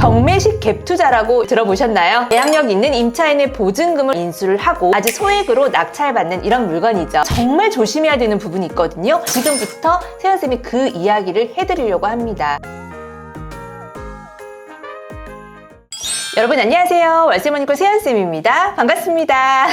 경매식 갭 투자라고 들어보셨나요? 대항력 있는 임차인의 보증금을 인수를 하고 아주 소액으로 낙찰받는 이런 물건이죠. 정말 조심해야 되는 부분이 있거든요. 지금부터 세연쌤이 그 이야기를 해드리려고 합니다. 여러분 안녕하세요. 월세모니콜 세연쌤입니다. 반갑습니다.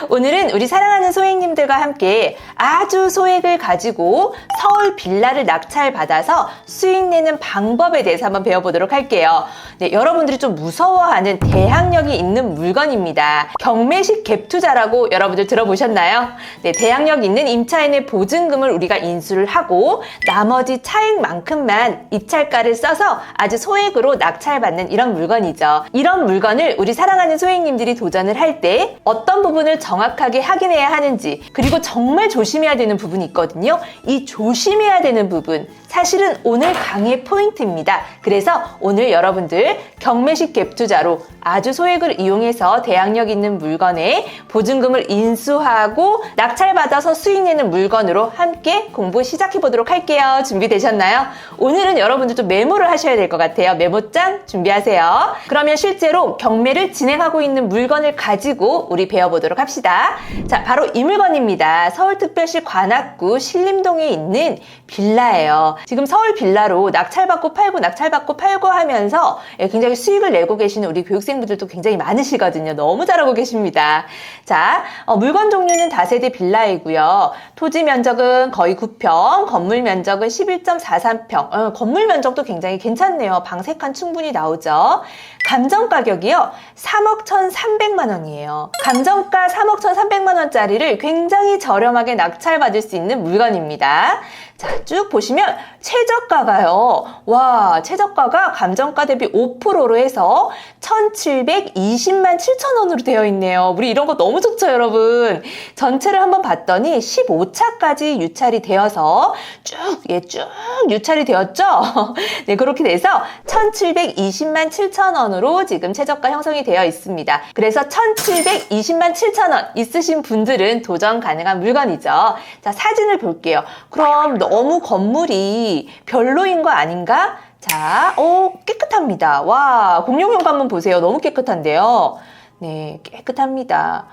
오늘은 우리 사랑하는 소액님들과 함께 아주 소액을 가지고 서울 빌라를 낙찰받아서 수익 내는 방법에 대해서 한번 배워보도록 할게요. 네, 여러분들이 좀 무서워하는 대항력이 있는 물건입니다. 경매식 갭 투자라고 여러분들 들어보셨나요? 네, 대항력 있는 임차인의 보증금을 우리가 인수를 하고 나머지 차익만큼만 입찰가를 써서 아주 소액으로 낙찰받는 이런 물건이죠. 이런 물건을 우리 사랑하는 소액님들이 도전을 할 때 어떤 부분을 정확하게 확인해야 하는지, 그리고 정말 조심해야 되는 부분이 있거든요. 이 조심해야 되는 부분, 사실은 오늘 강의의 포인트입니다. 그래서 오늘 여러분들 경매식 갭 투자로 아주 소액을 이용해서 대항력 있는 물건에 보증금을 인수하고 낙찰받아서 수익 내는 물건으로 함께 공부 시작해 보도록 할게요. 준비되셨나요? 오늘은 여러분들 좀 메모를 하셔야 될 것 같아요. 메모장 준비하세요. 그러면 실제로 경매를 진행하고 있는 물건을 가지고 우리 배워보도록 합시다. 자, 바로 이 물건입니다. 서울특별시 관악구 신림동에 있는 빌라예요. 지금 서울 빌라로 낙찰받고 팔고 하면서 굉장히 수익을 내고 계시는 우리 교육생분들도 굉장히 많으시거든요. 너무 잘하고 계십니다. 자, 물건 종류는 다세대 빌라이고요. 토지 면적은 거의 9평, 건물 면적은 11.43평. 건물 면적도 굉장히 괜찮네요. 방 3칸 충분히 나오죠. 감정 가격이요. 3억 1,300만 원이에요. 감정가 3억 1,300만 원짜리를 굉장히 저렴하게 낙찰받을 수 있는 물건입니다. 자, 쭉 보시면 최저가가요. 와, 최저가가 감정가 대비 5%로 해서 1,720만 7천 원으로 되어 있네요. 우리 이런 거 너무 좋죠, 여러분. 전체를 한번 봤더니 15차까지 유찰이 되어서 쭉 유찰이 되었죠? 네, 그렇게 돼서 1,720만 7천 원으로 지금 최저가 형성이 되어 있습니다. 그래서 1,720만 7천 원 있으신 분들은 도전 가능한 물건이죠. 자, 사진을 볼게요. 그럼 너무 건물이 별로인 거 아닌가? 자, 깨끗합니다. 와, 공룡현관 한번 보세요. 너무 깨끗한데요. 네, 깨끗합니다.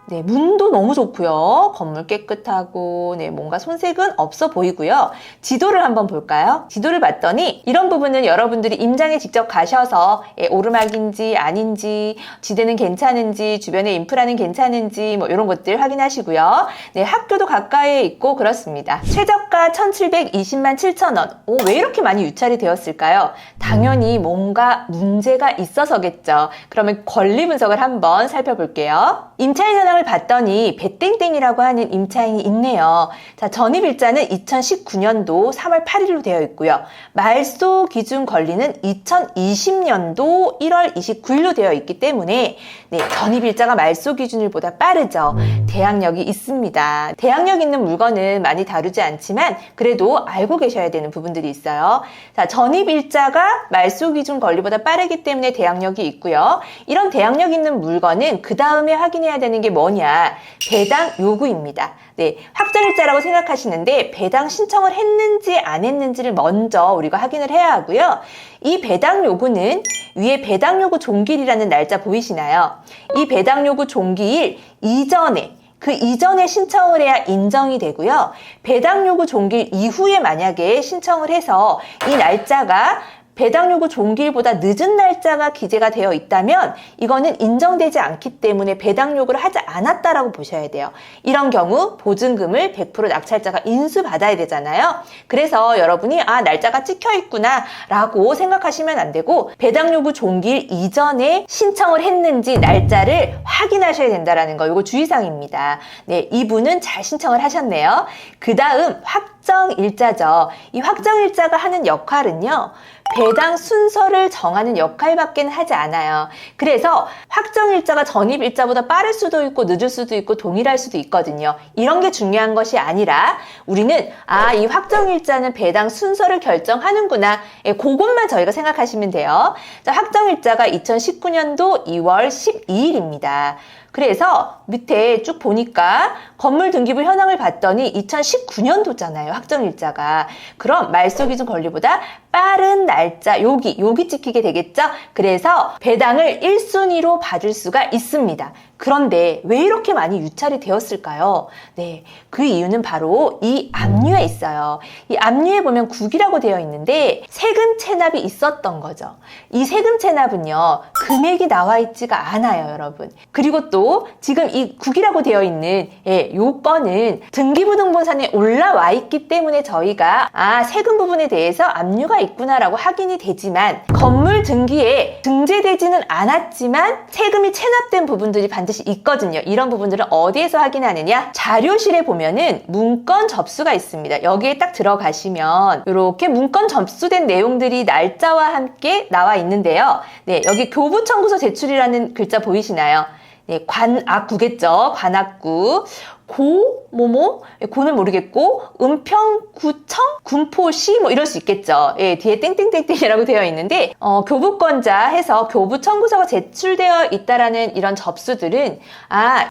네, 문도 너무 좋고요. 건물 깨끗하고, 네, 뭔가 손색은 없어 보이고요. 지도를 한번 볼까요? 지도를 봤더니 이런 부분은 여러분들이 임장에 직접 가셔서 오르막인지 아닌지, 지대는 괜찮은지, 주변의 인프라는 괜찮은지, 뭐 이런 것들 확인하시고요. 네, 학교도 가까이에 있고 그렇습니다. 최저가 1,720만 7천 원. 왜 이렇게 많이 유찰이 되었을까요? 당연히 뭔가 문제가 있어서겠죠. 그러면 권리 분석을 한번 살펴볼게요. 임차인 현황을 봤더니 배땡땡이라고 하는 임차인이 있네요. 자, 전입일자는 2019년도 3월 8일로 되어 있고요. 말소 기준 권리는 2020년도 1월 29일로 되어 있기 때문에 네, 전입일자가 말소 기준일보다 빠르죠. 대항력이 있습니다. 대항력 있는 물건은 많이 다루지 않지만 그래도 알고 계셔야 되는 부분들이 있어요. 자, 전입일자가 말소 기준 권리보다 빠르기 때문에 대항력이 있고요. 이런 대항력 있는 물건은 그 다음에 확인해야 되는 게 뭐냐? 배당 요구입니다. 네, 확정일자라고 생각하시는데 배당 신청을 했는지 안 했는지를 먼저 우리가 확인을 해야 하고요. 이 배당 요구는 위에 배당 요구 종기일이라는 날짜 보이시나요? 이 배당 요구 종기일 이전에 그 이전에 신청을 해야 인정이 되고요. 배당 요구 종기일 이후에 만약에 신청을 해서 이 날짜가 배당 요구 종기일보다 늦은 날짜가 기재가 되어 있다면 이거는 인정되지 않기 때문에 배당 요구를 하지 않았다라고 보셔야 돼요. 이런 경우 보증금을 100% 낙찰자가 인수받아야 되잖아요. 그래서 여러분이 날짜가 찍혀 있구나 라고 생각하시면 안 되고 배당 요구 종기일 이전에 신청을 했는지 날짜를 확인하셔야 된다는 거, 이거 주의사항입니다. 네, 이분은 잘 신청을 하셨네요. 그 다음 확정일자죠. 이 확정일자가 하는 역할은요, 배당 순서를 정하는 역할밖에 하지 않아요. 그래서 확정일자가 전입일자보다 빠를 수도 있고 늦을 수도 있고 동일할 수도 있거든요. 이런 게 중요한 것이 아니라 우리는 이 확정일자는 배당 순서를 결정하는구나, 그것만 저희가 생각하시면 돼요. 자, 확정일자가 2019년도 2월 12일입니다. 그래서 밑에 쭉 보니까 건물 등기부 현황을 봤더니 2019년도잖아요. 확정일자가. 그럼 말소기준 권리보다 빠른 날짜, 여기 찍히게 되겠죠? 그래서 배당을 1순위로 받을 수가 있습니다. 그런데 왜 이렇게 많이 유찰이 되었을까요? 네, 그 이유는 바로 이 압류에 있어요. 이 압류에 보면 국이라고 되어 있는데 세금 체납이 있었던 거죠. 이 세금 체납은요, 금액이 나와 있지가 않아요, 여러분. 그리고 또 지금 이 국이라고 되어 있는 요건은 등기부등본상에 올라와 있기 때문에 저희가 세금 부분에 대해서 압류가 있구나라고 확인이 되지만 건물 등기에 등재되지는 않았지만 세금이 체납된 부분들이 반드시 있거든요. 이런 부분들은 어디에서 확인하느냐? 자료실에 보면은 문건 접수가 있습니다. 여기에 딱 들어가시면 이렇게 문건 접수된 내용들이 날짜와 함께 나와 있는데요. 네, 여기 교부청구서 제출이라는 글자 보이시나요? 네, 관악구겠죠. 관악구. 고는 모르겠고, 은평구청, 군포시, 이럴 수 있겠죠. 예, 뒤에 땡땡땡땡이라고 되어 있는데, 교부권자 해서 교부청구서가 제출되어 있다라는 이런 접수들은,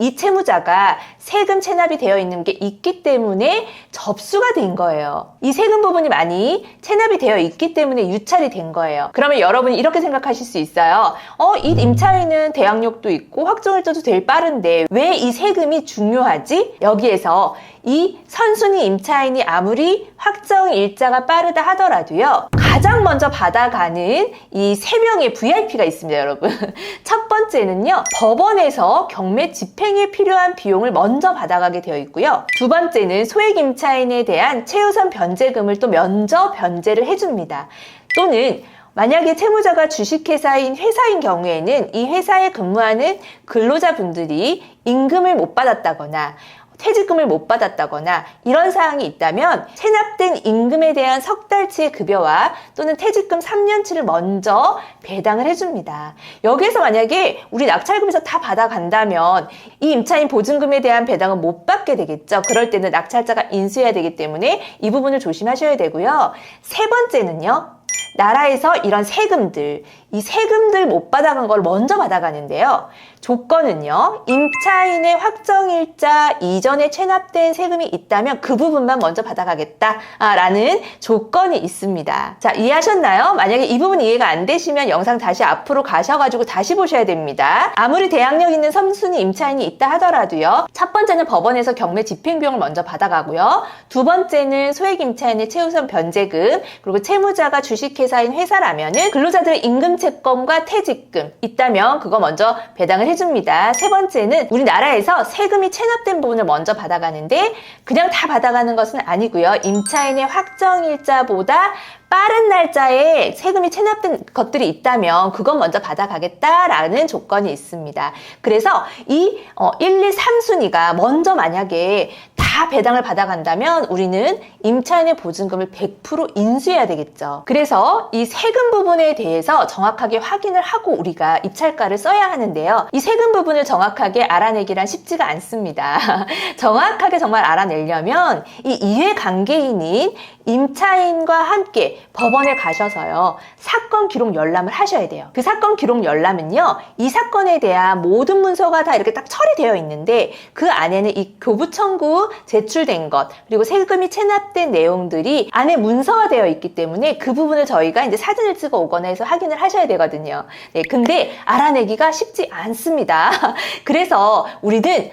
이 채무자가 세금 체납이 되어 있는 게 있기 때문에 접수가 된 거예요. 이 세금 부분이 많이 체납이 되어 있기 때문에 유찰이 된 거예요. 그러면 여러분이 이렇게 생각하실 수 있어요. 이 임차인은 대항력도 있고, 확정일자도 제일 빠른데, 왜 이 세금이 중요하지? 여기에서 이 선순위 임차인이 아무리 확정 일자가 빠르다 하더라도요, 가장 먼저 받아가는 이 3명의 VIP가 있습니다, 여러분. 첫 번째는요, 법원에서 경매 집행에 필요한 비용을 먼저 받아가게 되어 있고요. 두 번째는 소액 임차인에 대한 최우선 변제금을 또 면접 변제를 해줍니다. 또는 만약에 채무자가 주식회사인 회사인 경우에는 이 회사에 근무하는 근로자분들이 임금을 못 받았다거나 퇴직금을 못 받았다거나 이런 사항이 있다면 체납된 임금에 대한 석 달치의 급여와 또는 퇴직금 3년치를 먼저 배당을 해줍니다. 여기에서 만약에 우리 낙찰금에서 다 받아간다면 이 임차인 보증금에 대한 배당은 못 받게 되겠죠. 그럴 때는 낙찰자가 인수해야 되기 때문에 이 부분을 조심하셔야 되고요. 세 번째는요, 나라에서 이런 세금들, 이 세금들 못 받아간 걸 먼저 받아가는데요. 조건은요, 임차인의 확정일자 이전에 체납된 세금이 있다면 그 부분만 먼저 받아가겠다라는 조건이 있습니다. 자, 이해하셨나요? 만약에 이 부분 이해가 안 되시면 영상 다시 앞으로 가셔가지고 다시 보셔야 됩니다. 아무리 대항력 있는 선순위 임차인이 있다 하더라도요, 첫 번째는 법원에서 경매 집행비용을 먼저 받아가고요. 두 번째는 소액 임차인의 최우선 변제금, 그리고 채무자가 주식회사인 회사라면은 근로자들의 임금 채권과 퇴직금 있다면 그거 먼저 배당을 해줍니다. 세 번째는 우리나라에서 세금이 체납된 부분을 먼저 받아가는데 그냥 다 받아가는 것은 아니고요. 임차인의 확정일자보다 빠른 날짜에 세금이 체납된 것들이 있다면 그건 먼저 받아가겠다라는 조건이 있습니다. 그래서 이 1, 2, 3순위가 먼저 만약에 다 배당을 받아간다면 우리는 임차인의 보증금을 100% 인수해야 되겠죠. 그래서 이 세금 부분에 대해서 정확하게 확인을 하고 우리가 입찰가를 써야 하는데요. 이 세금 부분을 정확하게 알아내기란 쉽지가 않습니다. 정확하게 정말 알아내려면 이 이해관계인인 임차인과 함께 법원에 가셔서요, 사건 기록 열람을 하셔야 돼요. 그 사건 기록 열람은요, 이 사건에 대한 모든 문서가 다 이렇게 딱 처리되어 있는데 그 안에는 이 교부청구 제출된 것, 그리고 세금이 체납된 내용들이 안에 문서화되어 있기 때문에 그 부분을 저희가 이제 사진을 찍어 오거나 해서 확인을 하셔야 되거든요. 네, 근데 알아내기가 쉽지 않습니다. 그래서 우리는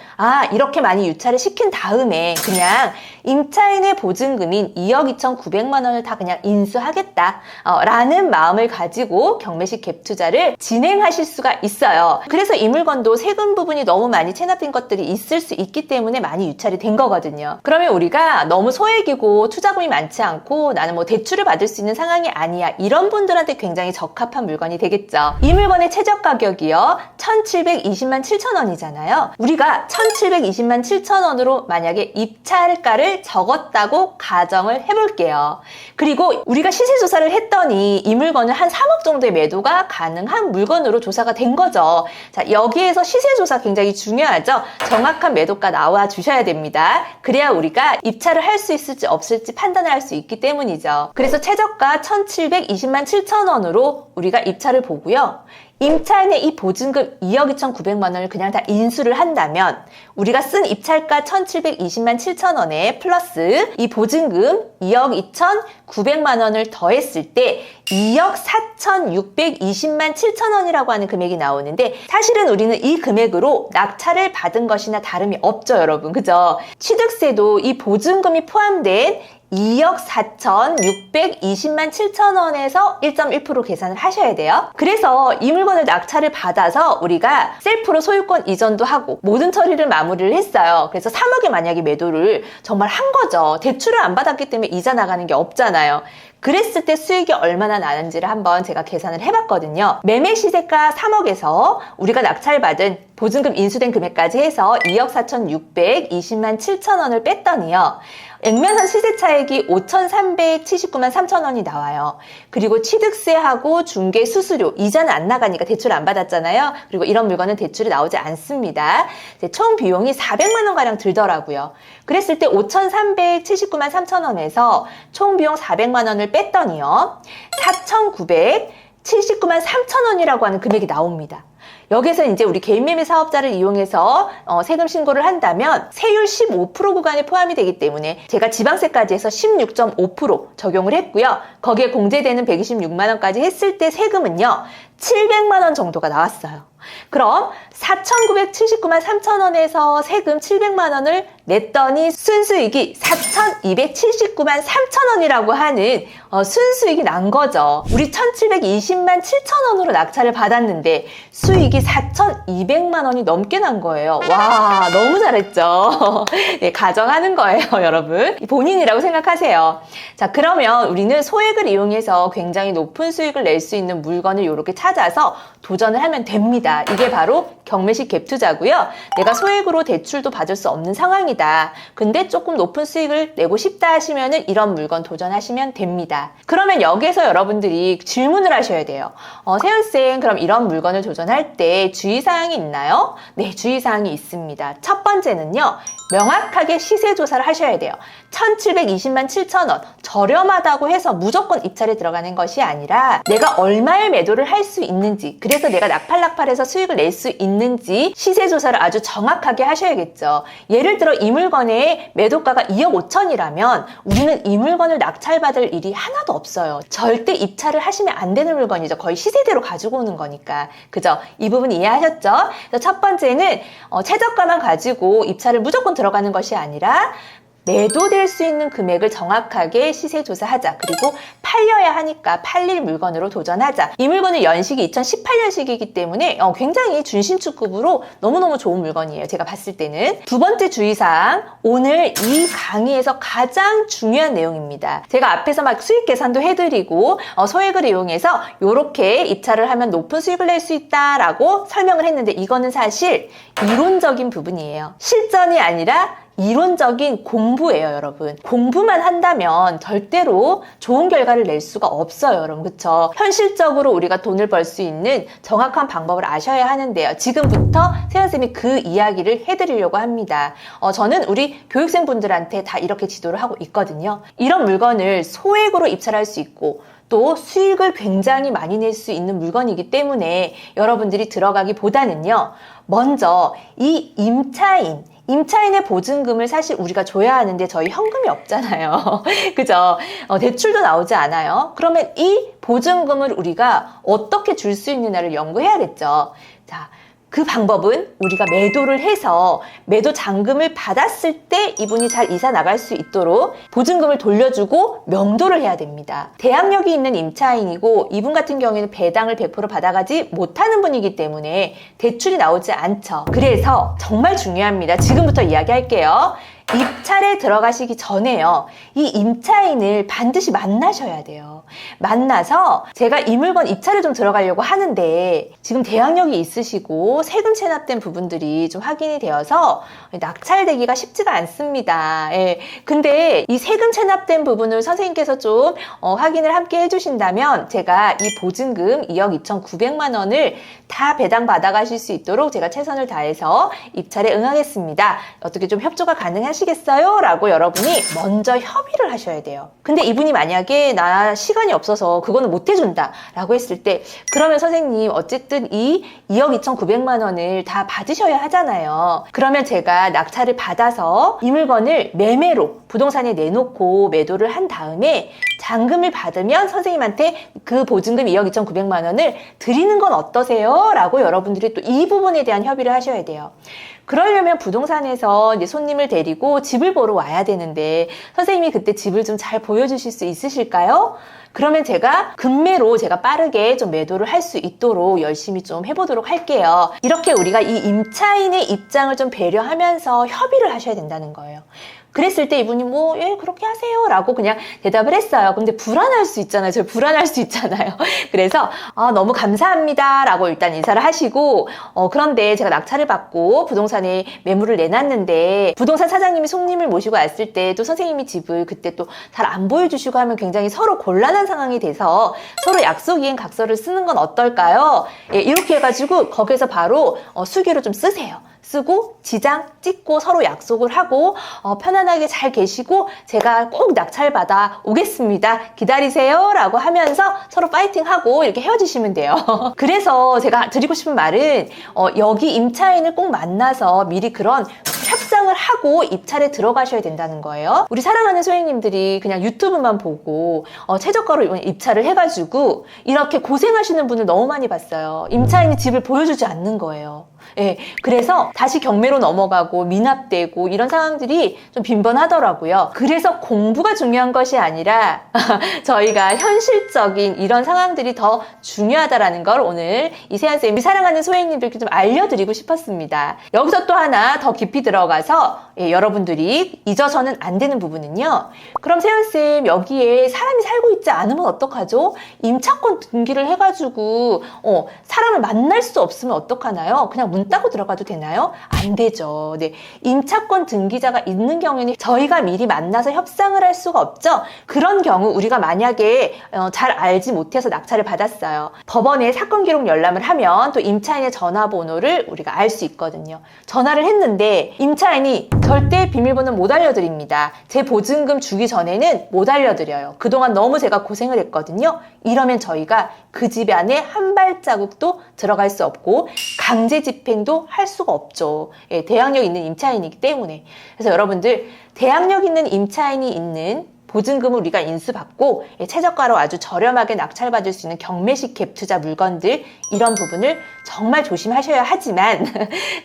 이렇게 많이 유찰을 시킨 다음에 그냥 임차인의 보증금인 2억 2,900만 원을 다 그냥 인수하겠다 라는 마음을 가지고 경매식 갭 투자를 진행하실 수가 있어요. 그래서 이 물건도 세금 부분이 너무 많이 체납된 것들이 있을 수 있기 때문에 많이 유찰이 된 거거든요. 그러면 우리가 너무 소액이고 투자금이 많지 않고 나는 뭐 대출을 받을 수 있는 상황이 아니야, 이런 분들한테 굉장히 적합한 물건이 되겠죠. 이 물건의 최저 가격이요, 1,720만 7천 원이잖아요. 우리가 1,720만 7천 원으로 만약에 입찰가를 적었다고 가정을 해볼게요. 그리고 우리가 시세 조사를 했더니 이 물건은 한 3억 정도의 매도가 가능한 물건으로 조사가 된 거죠. 자, 여기에서 시세 조사 굉장히 중요하죠. 정확한 매도가 나와 주셔야 됩니다. 그래야 우리가 입찰을 할 수 있을지 없을지 판단을 할 수 있기 때문이죠. 그래서 최저가 1,720만 7천 원으로 우리가 입찰을 보고요. 임차인의 이 보증금 2억 2,900만 원을 그냥 다 인수를 한다면 우리가 쓴 입찰가 1,720만 7천 원에 플러스 이 보증금 2억 2,900만 원을 더했을 때 2억 4,620만 7천 원이라고 하는 금액이 나오는데 사실은 우리는 이 금액으로 낙찰을 받은 것이나 다름이 없죠, 여러분. 그죠? 취득세도 이 보증금이 포함된 2억 4,620만 7천 원에서 1.1% 계산을 하셔야 돼요. 그래서 이 물건을 낙찰을 받아서 우리가 셀프로 소유권 이전도 하고 모든 처리를 마무리를 했어요. 그래서 3억에 만약에 매도를 정말 한 거죠. 대출을 안 받았기 때문에 이자 나가는 게 없잖아요. 그랬을 때 수익이 얼마나 나는지를 한번 제가 계산을 해봤거든요. 매매 시세가 3억에서 우리가 낙찰받은 보증금 인수된 금액까지 해서 2억 4,620만 7천 원을 뺐더니요. 액면선 시세 차익이 5,379만 3천 원이 나와요. 그리고 취득세하고 중개 수수료, 이자는 안 나가니까 대출 안 받았잖아요. 그리고 이런 물건은 대출이 나오지 않습니다. 총 비용이 400만 원가량 들더라고요. 그랬을 때 5,379만 3천 원에서 총 비용 400만 원을 뺐더니요. 4,979만 3천 원이라고 하는 금액이 나옵니다. 여기서 이제 우리 개인 매매 사업자를 이용해서 세금 신고를 한다면 세율 15% 구간에 포함이 되기 때문에 제가 지방세까지 해서 16.5% 적용을 했고요. 거기에 공제되는 126만 원까지 했을 때 세금은요. 700만 원 정도가 나왔어요. 그럼 4,979만 3천 원에서 세금 700만 원을 냈더니 순수익이 4,279만 3천 원이라고 하는 순수익이 난 거죠. 우리 1,720만 7천 원으로 낙찰을 받았는데 수익이 4,200만 원이 넘게 난 거예요. 와, 너무 잘했죠. 네, 가정하는 거예요, 여러분. 본인이라고 생각하세요. 자, 그러면 우리는 소액을 이용해서 굉장히 높은 수익을 낼 수 있는 물건을 이렇게 찾아서 도전을 하면 됩니다. 이게 바로 경매식 갭 투자고요. 내가 소액으로 대출도 받을 수 없는 상황이다. 근데 조금 높은 수익을 내고 싶다 하시면은 이런 물건 도전하시면 됩니다. 그러면 여기서 여러분들이 질문을 하셔야 돼요. 세연쌤, 그럼 이런 물건을 도전할 때 주의사항이 있나요? 네, 주의사항이 있습니다. 첫 번째는요. 명확하게 시세 조사를 하셔야 돼요. 1,720만 7천 원 저렴하다고 해서 무조건 입찰에 들어가는 것이 아니라 내가 얼마에 매도를 할 수 있는지, 그래서 내가 낙팔낙팔해서 수익을 낼 수 있는지 시세 조사를 아주 정확하게 하셔야겠죠. 예를 들어 이 물건의 매도가가 2억 5천이라면 우리는 이 물건을 낙찰받을 일이 하나도 없어요. 절대 입찰을 하시면 안 되는 물건이죠. 거의 시세대로 가지고 오는 거니까. 그죠? 이 부분 이해하셨죠? 그래서 첫 번째는 최저가만 가지고 입찰을 무조건 들어가는 것이 아니라 매도될 수 있는 금액을 정확하게 시세 조사하자. 그리고 팔려야 하니까 팔릴 물건으로 도전하자. 이 물건은 연식이 2018년식이기 때문에 굉장히 준신축급으로 너무너무 좋은 물건이에요. 제가 봤을 때는. 두 번째 주의사항, 오늘 이 강의에서 가장 중요한 내용입니다. 제가 앞에서 막 수익 계산도 해드리고 소액을 이용해서 이렇게 입찰을 하면 높은 수익을 낼 수 있다라고 설명을 했는데 이거는 사실 이론적인 부분이에요. 실전이 아니라 이론적인 공부예요, 여러분. 공부만 한다면 절대로 좋은 결과를 낼 수가 없어요, 여러분. 그쵸? 현실적으로 우리가 돈을 벌 수 있는 정확한 방법을 아셔야 하는데요. 지금부터 세연쌤이 그 이야기를 해드리려고 합니다. 저는 우리 교육생분들한테 다 이렇게 지도를 하고 있거든요. 이런 물건을 소액으로 입찰할 수 있고 또 수익을 굉장히 많이 낼 수 있는 물건이기 때문에 여러분들이 들어가기보다는요. 먼저 이 임차인의 보증금을 사실 우리가 줘야 하는데 저희 현금이 없잖아요. 그죠? 대출도 나오지 않아요. 그러면 이 보증금을 우리가 어떻게 줄 수 있느냐를 연구해야겠죠. 자, 그 방법은 우리가 매도를 해서 매도 잔금을 받았을 때 이분이 잘 이사 나갈 수 있도록 보증금을 돌려주고 명도를 해야 됩니다. 대항력이 있는 임차인이고 이분 같은 경우에는 배당을 100% 받아가지 못하는 분이기 때문에 대출이 나오지 않죠. 그래서 정말 중요합니다. 지금부터 이야기할게요. 입찰에 들어가시기 전에요. 이 임차인을 반드시 만나셔야 돼요. 만나서 제가 이 물건 입찰에 좀 들어가려고 하는데 지금 대항력이 있으시고 세금 체납된 부분들이 좀 확인이 되어서 낙찰되기가 쉽지가 않습니다. 예. 근데 이 세금 체납된 부분을 선생님께서 좀 확인을 함께 해주신다면 제가 이 보증금 2억 2,900만 원을 다 배당 받아가실 수 있도록 제가 최선을 다해서 입찰에 응하겠습니다. 어떻게 좀 협조가 가능하실까요? 하시겠어요? 라고 여러분이 먼저 협의를 하셔야 돼요. 근데 이분이 만약에 나 시간이 없어서 그거는 못 해준다 라고 했을 때, 그러면 선생님 어쨌든 이 2억 2,900만 원을 다 받으셔야 하잖아요. 그러면 제가 낙찰을 받아서 이 물건을 매매로 부동산에 내놓고 매도를 한 다음에 잔금을 받으면 선생님한테 그 보증금 2억 2,900만 원을 드리는 건 어떠세요? 라고 여러분들이 또 이 부분에 대한 협의를 하셔야 돼요. 그러려면 부동산에서 이제 손님을 데리고 집을 보러 와야 되는데 선생님이 그때 집을 좀 잘 보여주실 수 있으실까요? 그러면 제가 급매로 제가 빠르게 좀 매도를 할 수 있도록 열심히 좀 해보도록 할게요. 이렇게 우리가 이 임차인의 입장을 좀 배려하면서 협의를 하셔야 된다는 거예요. 그랬을 때 이분이 예, 그렇게 하세요 라고 그냥 대답을 했어요. 근데 불안할 수 있잖아요. 저 불안할 수 있잖아요. 그래서 너무 감사합니다 라고 일단 인사를 하시고 그런데 제가 낙찰을 받고 부동산에 매물을 내놨는데 부동산 사장님이 손님을 모시고 왔을 때 또 선생님이 집을 그때 또 잘 안 보여주시고 하면 굉장히 서로 곤란한 상황이 돼서 서로 약속 이행 각서를 쓰는 건 어떨까요? 예, 이렇게 해가지고 거기서 바로 수기로 좀 쓰세요. 쓰고 지장 찍고 서로 약속을 하고 편안하게 잘 계시고 제가 꼭 낙찰 받아 오겠습니다. 기다리세요 라고 하면서 서로 파이팅하고 이렇게 헤어지시면 돼요. 그래서 제가 드리고 싶은 말은 여기 임차인을 꼭 만나서 미리 그런 협상을 하고 입찰에 들어가셔야 된다는 거예요. 우리 사랑하는 소행님들이 그냥 유튜브만 보고 최저가로 입찰을 해가지고 이렇게 고생하시는 분을 너무 많이 봤어요. 임차인이 집을 보여주지 않는 거예요. 예, 그래서 다시 경매로 넘어가고 미납되고 이런 상황들이 좀 빈번하더라고요. 그래서 공부가 중요한 것이 아니라 저희가 현실적인 이런 상황들이 더 중요하다라는 걸 오늘 이세연쌤이 사랑하는 소행님들께 좀 알려드리고 싶었습니다. 여기서 또 하나 더 깊이 들어가서 여러분들이 잊어서는 안 되는 부분은요. 그럼 세연쌤 여기에 사람이 살고 있지 않으면 어떡하죠? 임차권 등기를 해가지고 사람을 만날 수 없으면 어떡하나요? 그냥 문 따고 들어가도 되나요? 안 되죠. 네, 임차권 등기자가 있는 경우에는 저희가 미리 만나서 협상을 할 수가 없죠. 그런 경우 우리가 만약에 잘 알지 못해서 낙찰을 받았어요. 법원에 사건 기록 열람을 하면 또 임차인의 전화번호를 우리가 알 수 있거든요. 전화를 했는데 임차인이 절대 비밀번호 못 알려드립니다. 제 보증금 주기 전에는 못 알려드려요. 그동안 너무 제가 고생을 했거든요. 이러면 저희가 그 집 안에 한 발자국도 들어갈 수 없고 강제 집행도 할 수가 없죠. 예, 대항력 있는 임차인이기 때문에. 그래서 여러분들 대항력 있는 임차인이 있는 보증금을 우리가 인수받고 최저가로 아주 저렴하게 낙찰받을 수 있는 경매식 갭 투자 물건들, 이런 부분을 정말 조심하셔야 하지만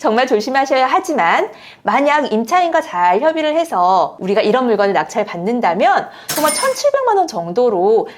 정말 조심하셔야 하지만 만약 임차인과 잘 협의를 해서 우리가 이런 물건을 낙찰 받는다면 정말 1,700만 원 정도로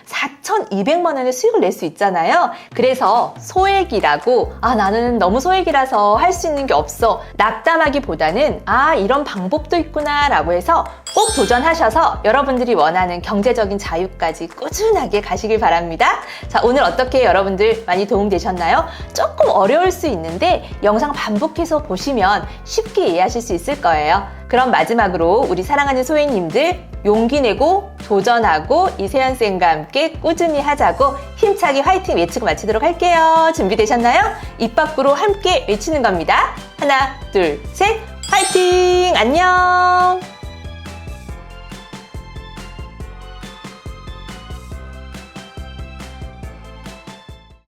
4,200만 원의 수익을 낼 수 있잖아요. 그래서 소액이라고 나는 너무 소액이라서 할 수 있는 게 없어 낙담하기보다는 이런 방법도 있구나 라고 해서 꼭 도전하셔서 여러분들이 원하는 경제적인 자유까지 꾸준하게 가시길 바랍니다. 자, 오늘 어떻게 여러분들 많이 도움되셨나요? 조금 어려울 수 있는데 영상 반복해서 보시면 쉽게 이해하실 수 있을 거예요. 그럼 마지막으로 우리 사랑하는 소행님들 용기 내고 도전하고 이세연쌤과 함께 꾸준히 하자고 힘차게 화이팅 외치고 마치도록 할게요. 준비되셨나요? 입 밖으로 함께 외치는 겁니다. 하나, 둘, 셋, 화이팅! 안녕!